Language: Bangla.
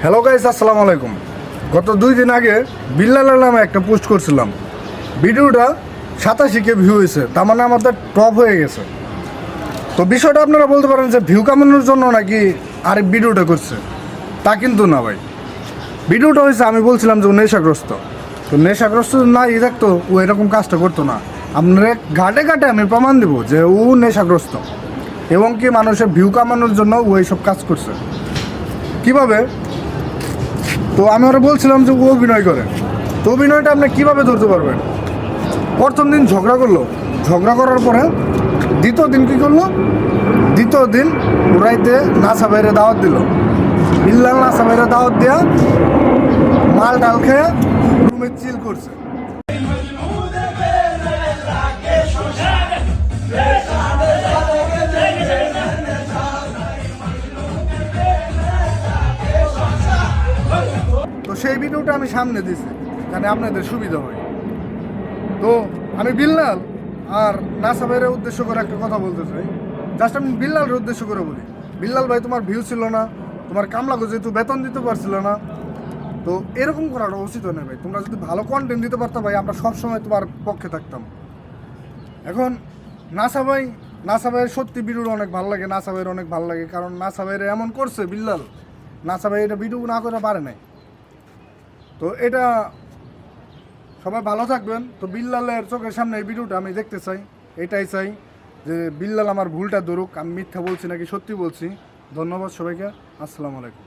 হ্যালো গাইস, আসসালামু আলাইকুম। গত 2 দিন আগে বিল্লালের নামে একটা পোস্ট করছিলাম। ভিডিওটা 87K ভিউ হয়েছে, তার মানে আমাদের টপ হয়ে গেছে। তো বিষয়টা আপনারা বলতে পারেন যে ভিউ কামানোর জন্য নাকি আর ভিডিওটা করছে, তা কিন্তু না ভাই। ভিডিওটা হয়েছে, আমি বলছিলাম যে ও নেশাগ্রস্ত। তো নেশাগ্রস্ত না ই থাকতো ও এরকম কাজটা করতো না। আপনারা ঘাটে ঘাটে আমি প্রমাণ দেব যে ও নেশাগ্রস্ত এবং কি মানুষের ভিউ কামানোর জন্য ও এইসব কাজ করছে। কিভাবে? তো আমি ওরা বলছিলাম যে ও অভিনয় করে। তো অভিনয়টা আপনি কীভাবে ধরতে পারবেন? প্রথম দিন ঝগড়া করলো, ঝগড়া করার পরে দ্বিতীয় দিন কী করলো? দ্বিতীয় দিন রাইতে নাসা বাইরে দাওয়াত দিল। বিল্লাল নাসা বাইরে দাওয়াত দেওয়া মাল ডাল খেয়ে রুমে চিল করছে। তো সেই ভিডিওটা আমি সামনে দিছি যাতে আপনাদের সুবিধা হয়। তো আমি বিল্লাল আর নাসা ভাইয়ের উদ্দেশ্য করে একটা কথা বলতে চাই। জাস্ট আমি বিল্লালের উদ্দেশ্য করে বলি, বিল্লাল ভাই তোমার ভিউ ছিল না, তোমার কামলাকে যেহেতু বেতন দিতে পারছিল না, তো এরকম করাটা উচিত নয় ভাই। তোমরা যদি ভালো কন্টেন্ট দিতে পারতো ভাই, আমরা সবসময় তোমার পক্ষে থাকতাম। এখন নাসা ভাইয়ের সত্যি ভিডিওটা অনেক ভালো লাগে, নাসা ভাইয়ের অনেক ভালো লাগে, কারণ নাসা ভাইয়ের এমন করছে বিল্লাল, নাসা ভাই এটা ভিডিও না করে পারে নাই। তো এটা সবাই ভালো থাকবেন। তো বিল্লালের চোখের সামনে এই ভিডিওটা আমি দেখতে চাই, এটাই চাই যে বিল্লাল আমার ভুলটা ধরুক, আমি মিথ্যা বলছি নাকি সত্যি বলছি। ধন্যবাদ সবাইকে, আসসালামু আলাইকুম।